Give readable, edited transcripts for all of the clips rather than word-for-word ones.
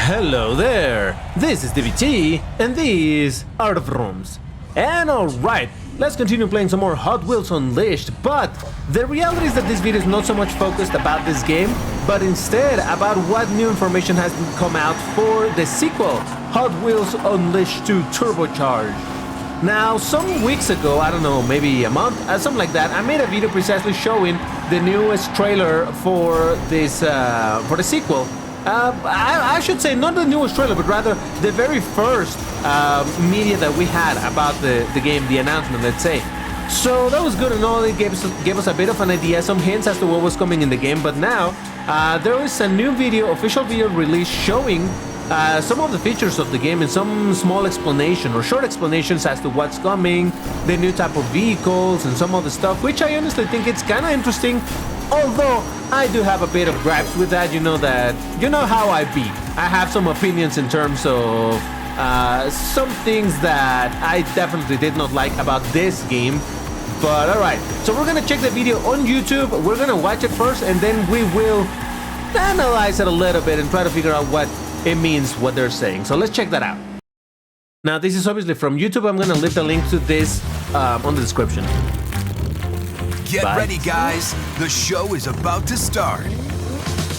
Hello there, this is DVT, and these are the rooms. And alright, let's continue playing some more Hot Wheels Unleashed, but the reality is that this video is not so much focused about this game, but instead about what new information has come out for the sequel, Hot Wheels Unleashed 2 Turbocharged. Now, some weeks ago, I don't know, maybe a month, something like that, I made a video precisely showing the newest trailer for this, for the sequel. I should say not the newest trailer, but rather the very first media that we had about the game, the announcement, let's say. So that was good and all. It gave us a bit of an idea, some hints as to what was coming in the game. But now there is a new video, official video release showing some of the features of the game and some small explanation or short explanations as to what's coming, the new type of vehicles and some other stuff, which I honestly think it's kind of interesting. Although I do have a bit of gripes with that, you know how I be. I have some opinions in terms of some things that I definitely did not like about this game. But alright, so we're gonna check the video on YouTube, we're gonna watch it first, and then we will analyze it a little bit and try to figure out what it means, what they're saying. So let's check that out. Now this is obviously from YouTube. I'm gonna leave the link to this on the description. Get ready, guys. The show is about to start.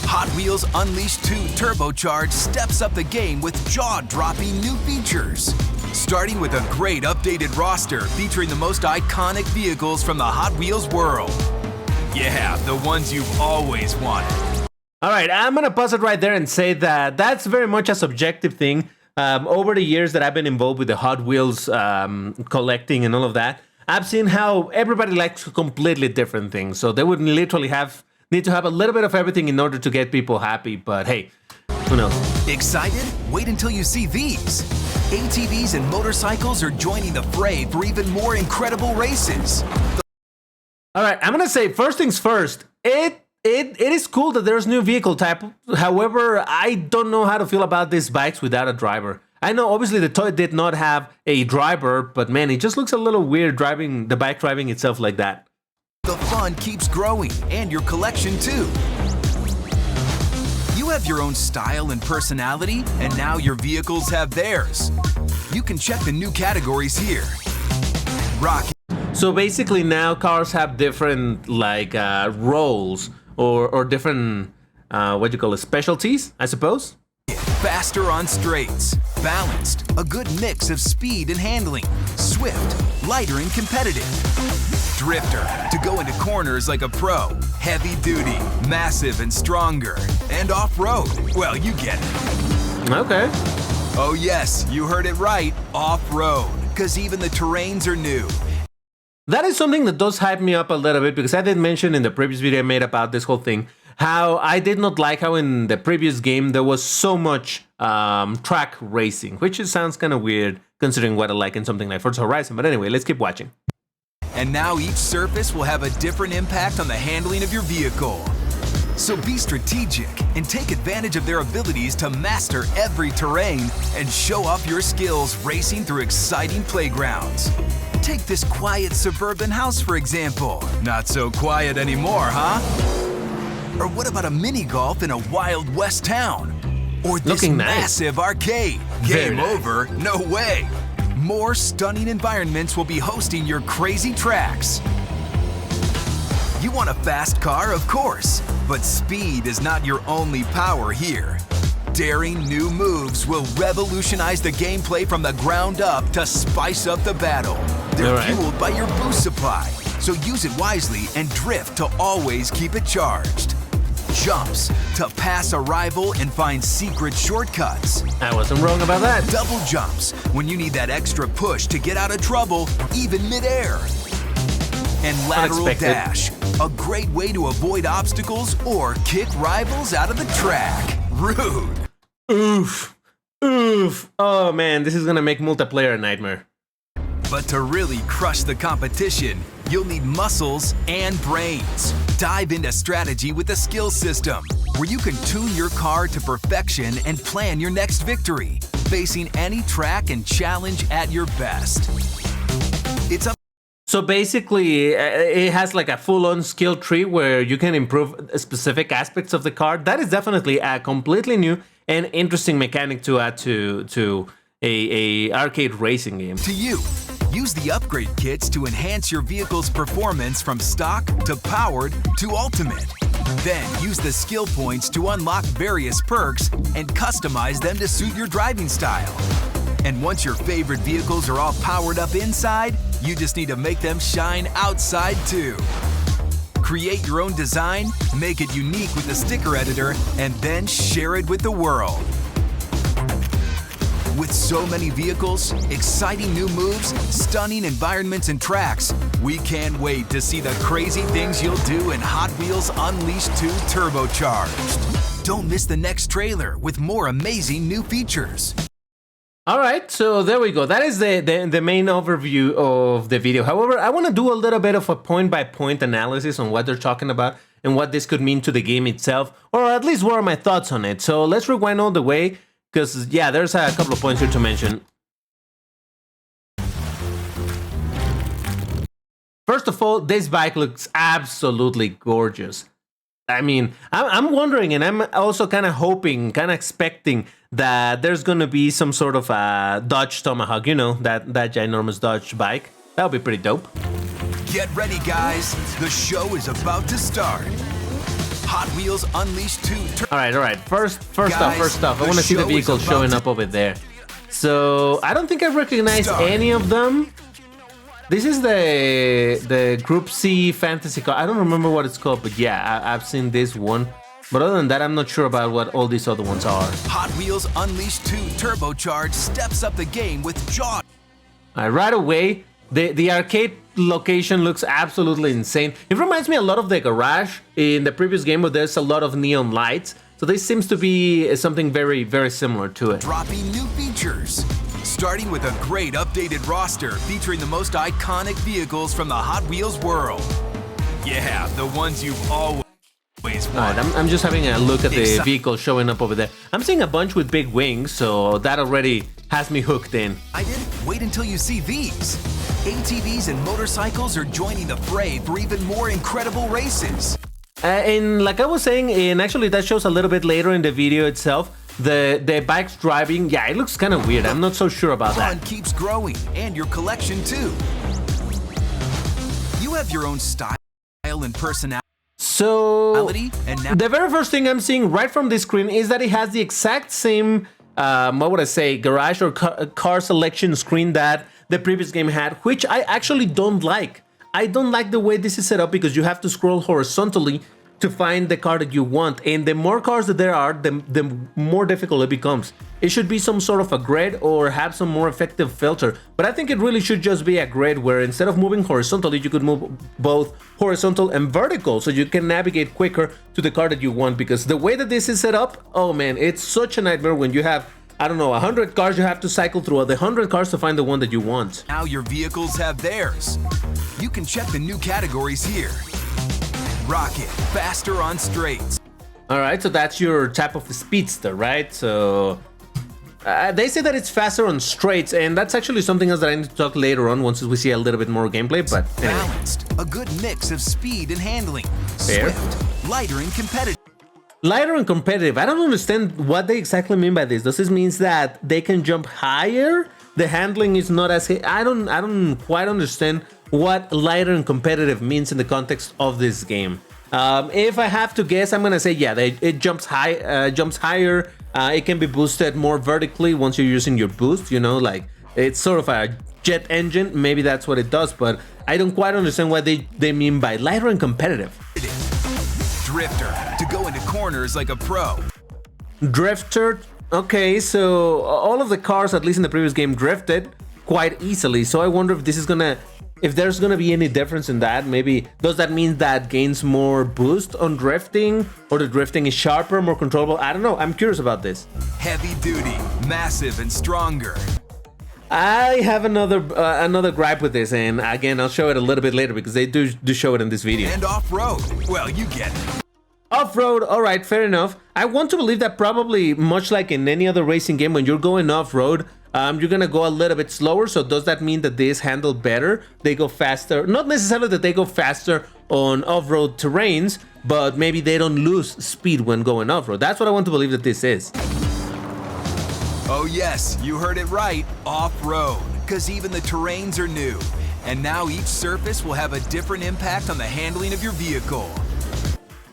Hot Wheels Unleashed 2 Turbocharged steps up the game with jaw-dropping new features. Starting with a great updated roster featuring the most iconic vehicles from the Hot Wheels world. Yeah, the ones you've always wanted. Alright, I'm gonna pause it right there and say that that's very much a subjective thing. Over the years that I've been involved with the Hot Wheels collecting and all of that, I've seen how everybody likes completely different things, so they would literally need to have a little bit of everything in order to get people happy, but hey, who knows? Excited? Wait until you see these. ATVs and motorcycles are joining the fray for even more incredible races. Alright, I'm gonna say first things first, it is cool that there's new vehicle type. However, I don't know how to feel about these bikes without a driver. I know obviously the toy did not have a driver, but man, it just looks a little weird driving the bike driving itself like that. The fun keeps growing, and your collection too. You have your own style and personality, and now your vehicles have theirs. You can check the new categories here. Rock. So basically now cars have different like roles or different what do you call it, specialties, I suppose. Faster on straights, balanced, a good mix of speed and handling, swift, lighter and competitive. Drifter, to go into corners like a pro, heavy duty, massive and stronger, and off-road, well, you get it. Okay. Oh yes, you heard it right, off-road, because even the terrains are new. That is something that does hype me up a little bit, because I did mention in the previous video I made about this whole thing how I did not like how in the previous game there was so much track racing, which sounds kind of weird considering what I like in something like Forza Horizon. But anyway, let's keep watching. And now each surface will have a different impact on the handling of your vehicle. So be strategic and take advantage of their abilities to master every terrain and show off your skills racing through exciting playgrounds. Take this quiet suburban house, for example. Not so quiet anymore, huh? Or what about a mini golf in a Wild West town? Or this massive arcade? Game over? No way! More stunning environments will be hosting your crazy tracks. You want a fast car, of course, but speed is not your only power here. Daring new moves will revolutionize the gameplay from the ground up to spice up the battle. They're fueled by your boost supply, so use it wisely and drift to always keep it charged. Jumps, to pass a rival and find secret shortcuts. I wasn't wrong about that. Double jumps, when you need that extra push to get out of trouble, even midair. And lateral dash, a great way to avoid obstacles or kick rivals out of the track. Rude. Oof. Oof. Oh man, this is gonna make multiplayer a nightmare. But to really crush the competition, you'll need muscles and brains. Dive into strategy with the skill system, where you can tune your car to perfection and plan your next victory, facing any track and challenge at your best. It's up So basically, it has like a full-on skill tree where you can improve specific aspects of the car. That is definitely a completely new and interesting mechanic to add to a arcade racing game. To you, use the upgrade kits to enhance your vehicle's performance from stock to powered to ultimate. Then use the skill points to unlock various perks and customize them to suit your driving style. And once your favorite vehicles are all powered up inside, you just need to make them shine outside too. Create your own design, make it unique with the sticker editor, and then share it with the world. With so many vehicles, exciting new moves, stunning environments and tracks, we can't wait to see the crazy things you'll do in Hot Wheels Unleashed 2 Turbocharged. Don't miss the next trailer with more amazing new features. All right, so there we go. That is the main overview of the video. However, I want to do a little bit of a point-by-point analysis on what they're talking about and what this could mean to the game itself, or at least what are my thoughts on it. So let's rewind all the way, because, yeah, there's a couple of points here to mention. First of all, this bike looks absolutely gorgeous. I mean, I'm wondering, and I'm also kind of hoping, kind of expecting that there's going to be some sort of a Dodge Tomahawk, you know, that ginormous Dodge bike. That would be pretty dope. Get ready, guys. The show is about to start. Hot Wheels Unleashed 2. All right. First off, I want to see the vehicles showing up over there. So I don't think I recognize any of them. This is the Group C fantasy car. I don't remember what it's called, but yeah, I've seen this one. But other than that, I'm not sure about what all these other ones are. Hot Wheels Unleashed 2 Turbocharged steps up the game with Jaw. Right away, the arcade location looks absolutely insane. It reminds me a lot of the garage in the previous game, where there's a lot of neon lights. So this seems to be something very, very similar to it. Dropping new features. Starting with a great updated roster featuring the most iconic vehicles from the Hot Wheels world. Yeah, the ones you've always wanted. Alright, I'm just having a look at the vehicles showing up over there. I'm seeing a bunch with big wings, so that already has me hooked in. I didn't wait until you see these. ATVs and motorcycles are joining the fray for even more incredible races. And like I was saying, and actually that shows a little bit later in the video itself, the bikes driving, yeah, it looks kind of weird. I'm not so sure about that. Fun keeps growing, and your collection too. You have your own style and personality. So, and now the very first thing I'm seeing right from this screen is that it has the exact same, what would I say, garage or car selection screen that the previous game had, which I actually don't like. I don't like the way this is set up, because you have to scroll horizontally to find the car that you want, and the more cars that there are, the more difficult it becomes. It should be some sort of a grid or have some more effective filter, but I think it really should just be a grid where instead of moving horizontally, you could move both horizontal and vertical, so you can navigate quicker to the car that you want. Because the way that this is set up, oh man, it's such a nightmare when you have, I don't know, 100 cars you have to cycle through, the 100 cars to find the one that you want. Now your vehicles have theirs. You can check the new categories here. Rocket, faster on straights. All right, so that's your type of speedster, right? So they say that it's faster on straights, and that's actually something else that I need to talk later on once we see a little bit more gameplay, but anyway. Balanced, a good mix of speed and handling. Fair. Swift, lighter and competitive. Lighter and competitive. I don't understand what they exactly mean by this. Does this mean that they can jump higher? The handling is not as... I don't quite understand what lighter and competitive means in the context of this game. If I have to guess, I'm gonna say, yeah, it jumps higher. It can be boosted more vertically once you're using your boost, you know, like it's sort of a jet engine. Maybe that's what it does, but I don't quite understand what they mean by lighter and competitive. Drifter, to go into corners like a pro. Drifter, okay, so all of the cars, at least in the previous game, drifted quite easily. So I wonder if this is gonna... if there's gonna be any difference in that. Maybe does that mean that gains more boost on drifting, or the drifting is sharper, more controllable? I don't know. I'm curious about this. Heavy duty, massive and stronger. I have another gripe with this, and again, I'll show it a little bit later because they do show it in this video. And off-road, well, you get it. Off-road, all right, fair enough. I want to believe that probably much like in any other racing game, when you're going off-road, you're gonna go a little bit slower. So does that mean that these handle better? They go faster. Not necessarily that they go faster on off-road terrains, but maybe they don't lose speed when going off-road. That's what I want to believe that this is. Oh yes, you heard it right, off-road, because even the terrains are new. And now each surface will have a different impact on the handling of your vehicle.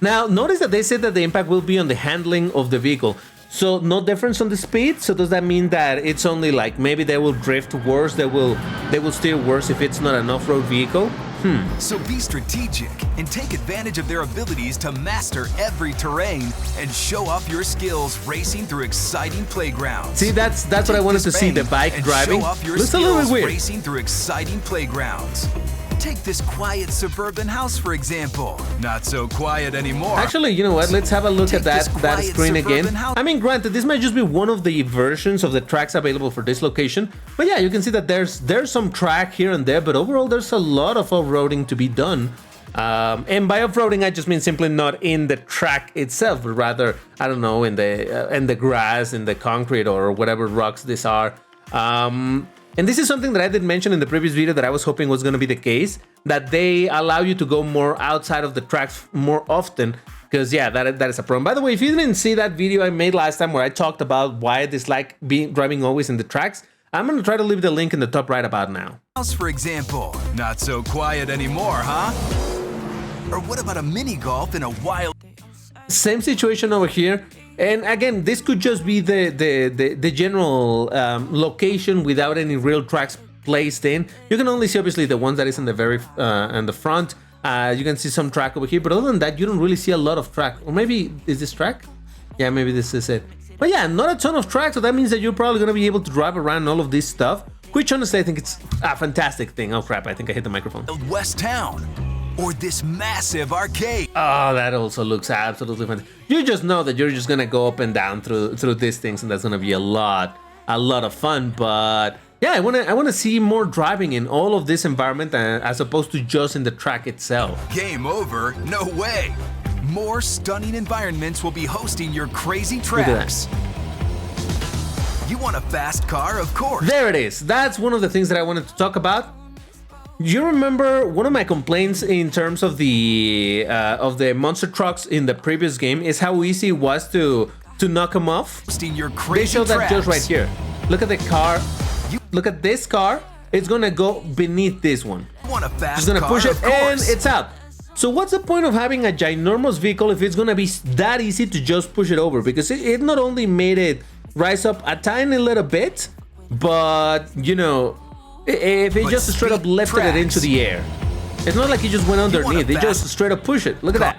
Now, notice that they said that the impact will be on the handling of the vehicle. So no difference on the speed. So does that mean that it's only like maybe they will drift worse, they will steer worse if it's not an off-road vehicle? So be strategic and take advantage of their abilities to master every terrain and show off your skills racing through exciting playgrounds. See, that's what I wanted to see, the bike driving. Show off your Looks a little bit skills weird. racing through exciting playgrounds. Take this quiet suburban house, for example. Not so quiet anymore. Actually, you know what? Let's have a look at that quiet screen again. suburban house. I mean, granted, this might just be one of the versions of the tracks available for this location. But yeah, you can see that there's some track here and there, but overall there's a lot of off-roading to be done. And by off-roading, I just mean simply not in the track itself, but rather, I don't know, in the grass, in the concrete, or whatever rocks these are. And this is something that I did mention in the previous video that I was hoping was going to be the case, that they allow you to go more outside of the tracks more often, because yeah, that is a problem. By the way, if you didn't see that video I made last time where I talked about why I dislike driving always in the tracks, I'm going to try to leave the link in the top right about now. For example, not so quiet anymore, huh? Or what about a mini golf in a wild... Same situation over here. And again, this could just be the general location without any real tracks placed in. You can only see obviously the ones that is in the very in the front. You can see some track over here, but other than that, you don't really see a lot of track. Or maybe is this track? Yeah, maybe this is it. But yeah, not a ton of track, so that means that you're probably gonna be able to drive around all of this stuff, which honestly I think it's a fantastic thing. Oh crap, I think I hit the microphone. West Town, or this massive arcade. Oh, that also looks absolutely fantastic. You just know that you're just gonna go up and down through these things, and that's gonna be a lot of fun. But yeah, I wanna see more driving in all of this environment as opposed to just in the track itself. Game over? No way. More stunning environments will be hosting your crazy tracks. You want a fast car? Of course. There it is. That's one of the things that I wanted to talk about. You remember one of my complaints in terms of the monster trucks in the previous game is how easy it was to knock them off. Your They show that just right here. Look at the car. Look at this car. It's gonna go beneath this one. Want a fast Just gonna car? push it Of and course. it's out. So what's the point of having a ginormous vehicle if it's gonna be that easy to just push it over? Because it not only made it rise up a tiny little bit, but you know, if it just straight up lifted it into the air. It's not like it just went underneath, they just straight up push it. Look at that.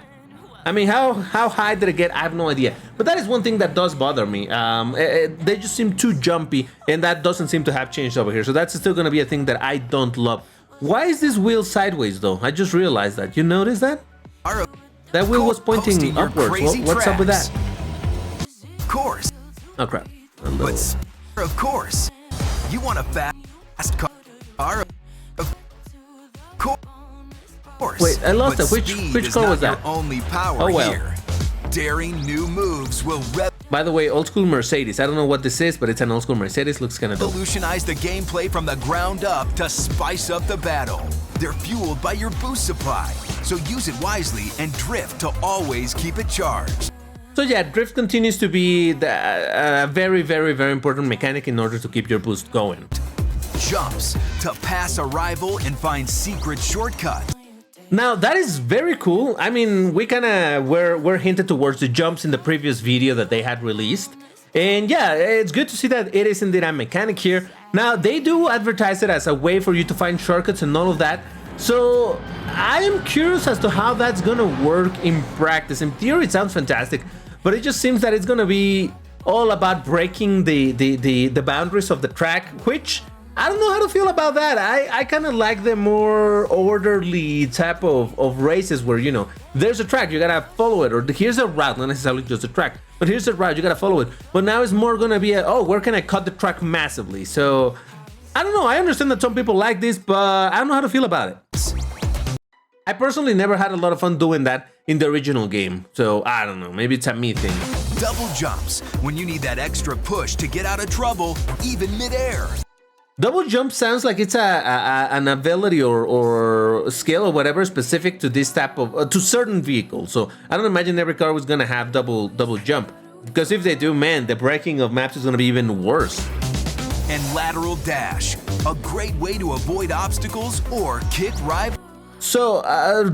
I mean, how high did it get? I have no idea. But that is one thing that does bother me. They just seem too jumpy, and that doesn't seem to have changed over here. So that's still gonna be a thing that I don't love. Why is this wheel sideways though? I just realized that. You notice that? That wheel was pointing upwards. What's up with that? Of course. Oh crap. But of course, you want a fast car. Of course. Wait, I lost But it. Which speed is car not was that? your only power Oh, well. here. Daring new moves will By the way, old school Mercedes. I don't know what this is, but it's an old school Mercedes. Looks kind of dope. revolutionize the gameplay from the ground up to spice up the battle. They're fueled by your boost supply, so use it wisely and drift to always keep it charged. So yeah, drift continues to be a very, very, very important mechanic in order to keep your boost going. Jumps to pass a rival and find secret shortcuts. Now that is very cool. I mean, we kind of were hinted towards the jumps in the previous video that they had released. And yeah, it's good to see that it is indeed a mechanic here. Now, they do advertise it as a way for you to find shortcuts and all of that. So I am curious as to how that's gonna work in practice. In theory, it sounds fantastic, but it just seems that it's gonna be all about breaking the boundaries of the track, which I don't know how to feel about that. I kind of like the more orderly type of races where, you know, there's a track, you gotta follow it, or here's a route, not necessarily just a track, but here's a route, you gotta follow it. But now it's more gonna be oh, where can I cut the track massively? So I don't know, I understand that some people like this, but I don't know how to feel about it. I personally never had a lot of fun doing that in the original game, so I don't know, maybe it's a me thing. double jumps when you need that extra push to get out of trouble, even midair. Double jump sounds like it's an ability or skill or whatever specific to this type of to certain vehicles. So I don't imagine every car was gonna have double jump, because if they do, man, the breaking of maps is gonna be even worse. And lateral dash, a great way to avoid obstacles or kick rivals So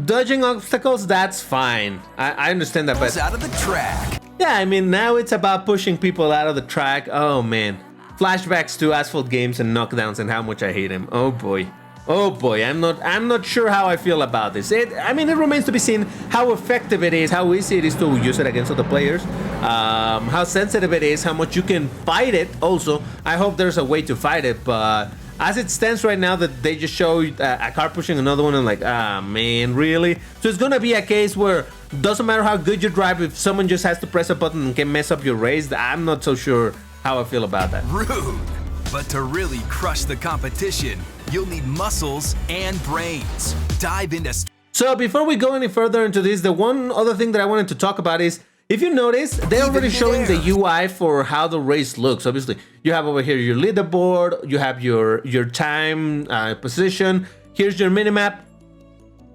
dodging obstacles, that's fine. I understand that, but out of the track. yeah, I mean, now it's about pushing people out of the track. Oh man. Flashbacks to Asphalt games and knockdowns and how much I hate him. Oh boy. Oh boy, I'm not sure how I feel about this. I mean, it remains to be seen how effective it is, how easy it is to use it against other players, how sensitive it is, how much you can fight it also. I hope there's a way to fight it, but as it stands right now, that they just show a car pushing another one and like, man, really? So it's gonna be a case where doesn't matter how good you drive, if someone just has to press a button and can mess up your race, I'm not so sure how I feel about that. Rude. But to really crush the competition, you'll need muscles and brains. Dive into... So before we go any further into this, the one other thing that I wanted to talk about is, if you notice, they're already showing the UI for how the race looks. Obviously, you have over here your leaderboard, you have your time position, here's your minimap.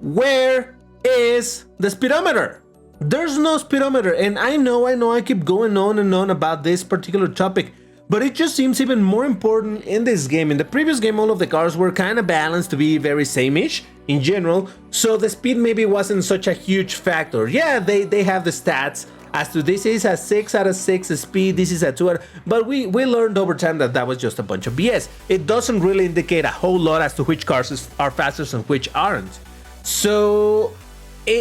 Where is the speedometer? There's no speedometer, and I know I keep going on and on about this particular topic, but it just seems even more important in this game. In the previous game, all of the cars were kind of balanced to be very same-ish in general, so the speed maybe wasn't such a huge factor. Yeah, they have the stats as to this is a 6 out of 6 speed, this is a 2 out of, but we learned over time that was just a bunch of BS. It doesn't really indicate a whole lot as to which cars are fastest and which aren't. So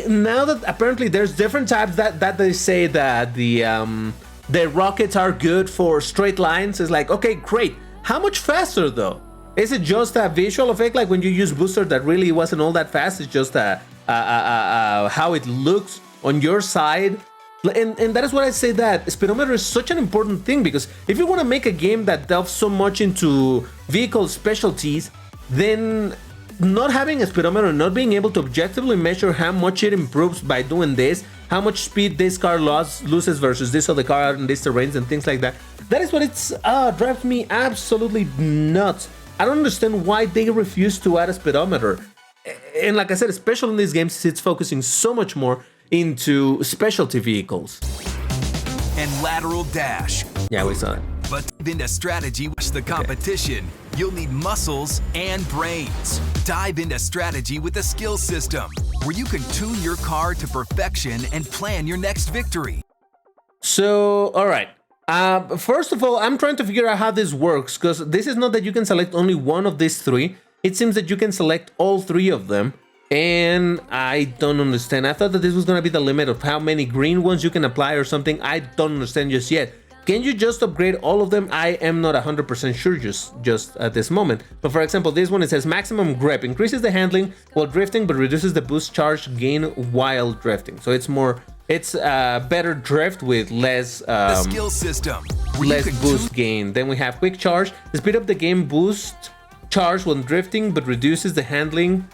now that apparently there's different types that they say that the rockets are good for straight lines, it's like, okay, great. How much faster though? Is it just a visual effect, like when you use booster that really wasn't all that fast? It's just how it looks on your side. And that is what I say, that speedometer is such an important thing, because if you want to make a game that delves so much into vehicle specialties, then not having a speedometer, not being able to objectively measure how much it improves by doing this, how much speed this car loses versus this other car in these terrains and things like that, that is what it's drives me absolutely nuts. I don't understand why they refuse to add a speedometer. And like I said, especially in these games, it's focusing so much more into specialty vehicles. And lateral dash. Yeah, we saw that. But into strategy, watch the competition. You'll need muscles and brains. Dive into strategy with the skill system, where you can tune your car to perfection and plan your next victory. So, all right. First of all, I'm trying to figure out how this works, because this is not that you can select only one of these three. It seems that you can select all three of them, and I don't understand. I thought that this was going to be the limit of how many green ones you can apply or something. I don't understand just yet. Can you just upgrade all of them? I am not 100% sure just at this moment. But for example, this one, it says maximum grip, increases the handling while drifting, but reduces the boost charge gain while drifting. So it's better drift with less the skill system, less boost gain. Then we have quick charge, the speed up the game boost charge when drifting, but reduces the handling.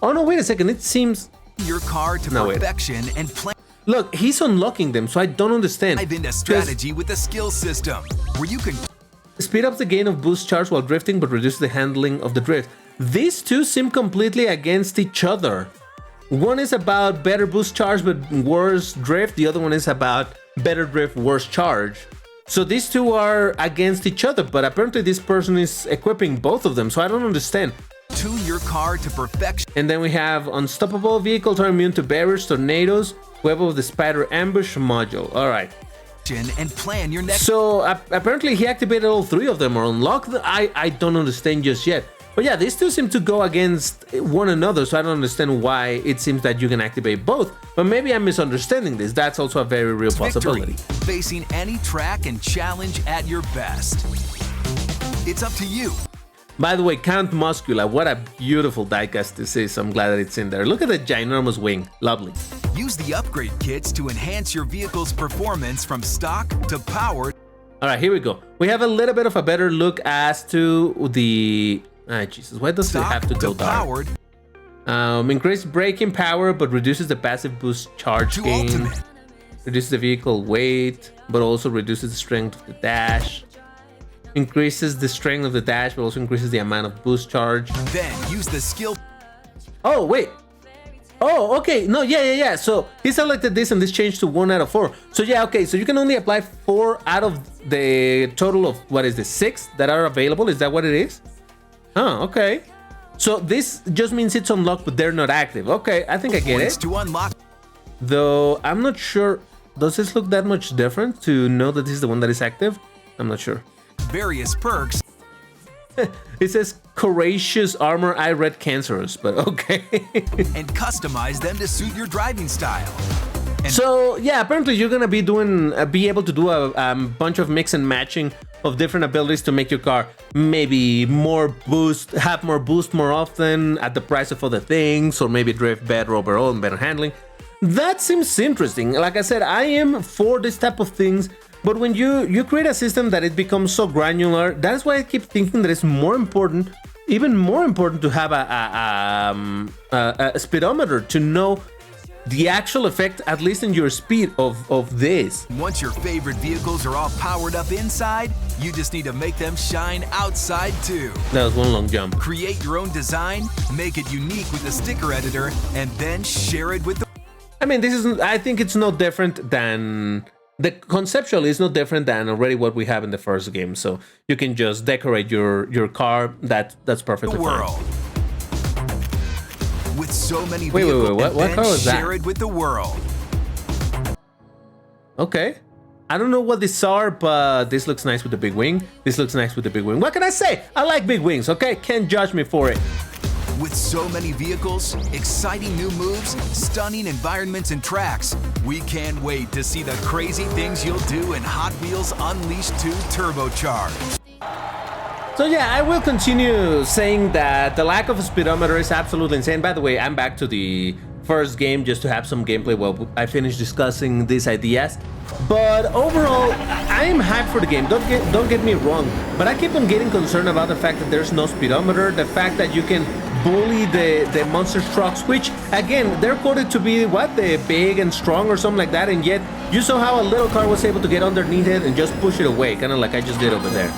Oh no, wait a second. It seems your car to perfection and plan. Look, he's unlocking them, so I don't understand. Dive into strategy with the skill system, where you can speed up the gain of boost charge while drifting, but reduce the handling of the drift. These two seem completely against each other. One is about better boost charge but worse drift. The other one is about better drift, worse charge. So these two are against each other, but apparently this person is equipping both of them, so I don't understand. Tune your car to perfection. And then we have unstoppable vehicles are immune to barriers, tornadoes, web of the spider ambush module. All right. And plan your next. So apparently he activated all three of them or unlocked them. I don't understand just yet. But yeah, these two seem to go against one another, so I don't understand why it seems that you can activate both. But maybe I'm misunderstanding this. That's also a very real possibility. Facing any track and challenge at your best. It's up to you. By the way, Count Muscula, what a beautiful diecast this is. I'm glad that it's in there. Look at the ginormous wing. Lovely. Use the upgrade kits to enhance your vehicle's performance from stock to powered. All right, here we go. We have a little bit of a better look as to the... Jesus, why does it have to go dark? Increased braking power, but reduces the passive boost charge gain. Ultimate. reduces the vehicle weight, but also reduces the strength of the dash. Increases the strength of the dash, but also increases the amount of boost charge. Then use the skill. Oh, wait. Oh, okay. No, yeah. So he selected this and this changed to 1 out of 4. So yeah, okay. So you can only apply 4 out of the total of, what is this, 6 that are available? Is that what it is? Oh, okay. So this just means it's unlocked, but they're not active. Okay, I think I get it. To unlock. Though I'm not sure. Does this look that much different to know that this is the one that is active? I'm not sure. Various perks. It says courageous armor. I read cancerous, but okay. And customize them to suit your driving style. So yeah, apparently you're gonna be able to do a bunch of mix and matching of different abilities to make your car maybe have more boost more often at the price of other things, or maybe drift better overall and better handling. That seems interesting. Like I said, I am for this type of things. But when you create a system that it becomes so granular, that's why I keep thinking that it's more important, even more important, to have a speedometer to know the actual effect, at least in your speed of this. Once your favorite vehicles are all powered up inside, you just need to make them shine outside too. That was one long jump. Create your own design, make it unique with the sticker editor, and then share it with the... I mean, I think it's no different than... Conceptually, it's no different than already what we have in the first game. So you can just decorate your car. That's perfectly fine. With so many vehicles, what car was that? Share it with the world. Okay. I don't know what these are, but this looks nice with the big wing. This looks nice with the big wing. What can I say? I like big wings, okay? Can't judge me for it. With so many vehicles, exciting new moves, stunning environments and tracks, we can't wait to see the crazy things you'll do in Hot Wheels Unleashed 2 Turbocharged. So yeah, I will continue saying that the lack of a speedometer is absolutely insane. By the way, I'm back to the first game just to have some gameplay while I finish discussing these ideas. But overall, I am hyped for the game. Don't get me wrong, but I keep on getting concerned about the fact that there's no speedometer, the fact that you can bully the monster trucks, which again, they're quoted to be what, the big and strong or something like that, and yet you saw how a little car was able to get underneath it and just push it away, kind of like I just did over there.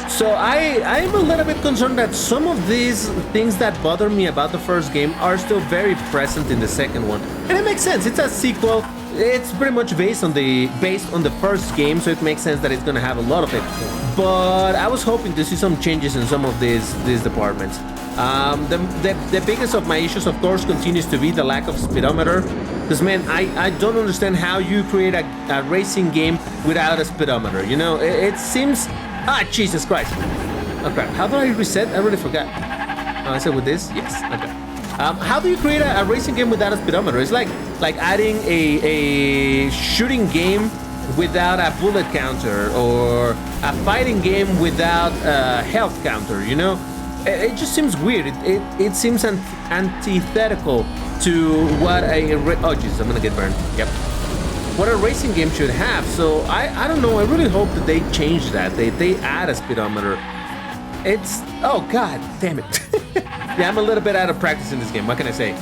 So I'm a little bit concerned that some of these things that bother me about the first game are still very present in the second one. And it makes sense, it's a sequel, it's pretty much based on the first game, so it makes sense that it's gonna have a lot of it. But I was hoping to see some changes in some of these departments. The biggest of my issues, of course, continues to be the lack of speedometer. Because man, I don't understand how you create a racing game without a speedometer, you know? It seems... Ah, Jesus Christ. Oh crap, how do I reset? I really forgot. Oh, I said with this? Yes, okay. How do you create a racing game without a speedometer? It's like adding a shooting game without a bullet counter, or a fighting game without a health counter, you know? It just seems weird. It seems antithetical to what oh Jesus, I'm gonna get burned. Yep. What a racing game should have. So I don't know. I really hope that they change that. They add a speedometer. It's, oh god damn it. Yeah, I'm a little bit out of practice in this game. What can I say?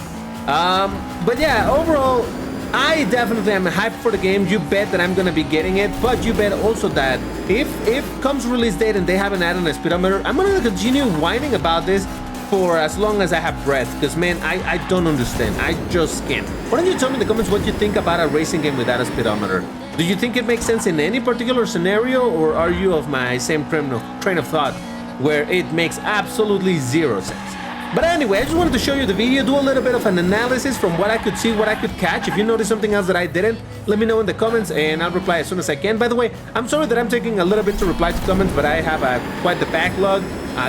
But yeah, overall, I definitely am hyped for the game. You bet that I'm gonna be getting it, but you bet also that if comes release date and they haven't added a speedometer, I'm gonna continue whining about this for as long as I have breath, because man, I don't understand. I just can't. Why don't you tell me in the comments what you think about a racing game without a speedometer? Do you think it makes sense in any particular scenario, or are you of my same train of thought where it makes absolutely zero sense? But anyway, I just wanted to show you the video, do a little bit of an analysis from what I could see, what I could catch. If you noticed something else that I didn't, let me know in the comments and I'll reply as soon as I can. By the way, I'm sorry that I'm taking a little bit to reply to comments, but I have quite the backlog.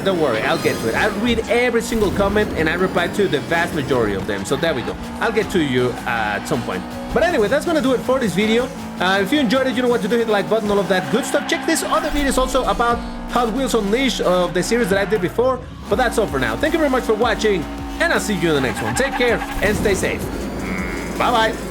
Don't worry, I'll get to it. I read every single comment and I reply to the vast majority of them. So there we go. I'll get to you at some point. But anyway, that's gonna do it for this video. If you enjoyed it, you know what to do, hit the like button, all of that good stuff. Check this other videos also about Hot Wheels Unleashed of the series that I did before. But that's all for now. Thank you very much for watching, and I'll see you in the next one. Take care and stay safe. Bye-bye.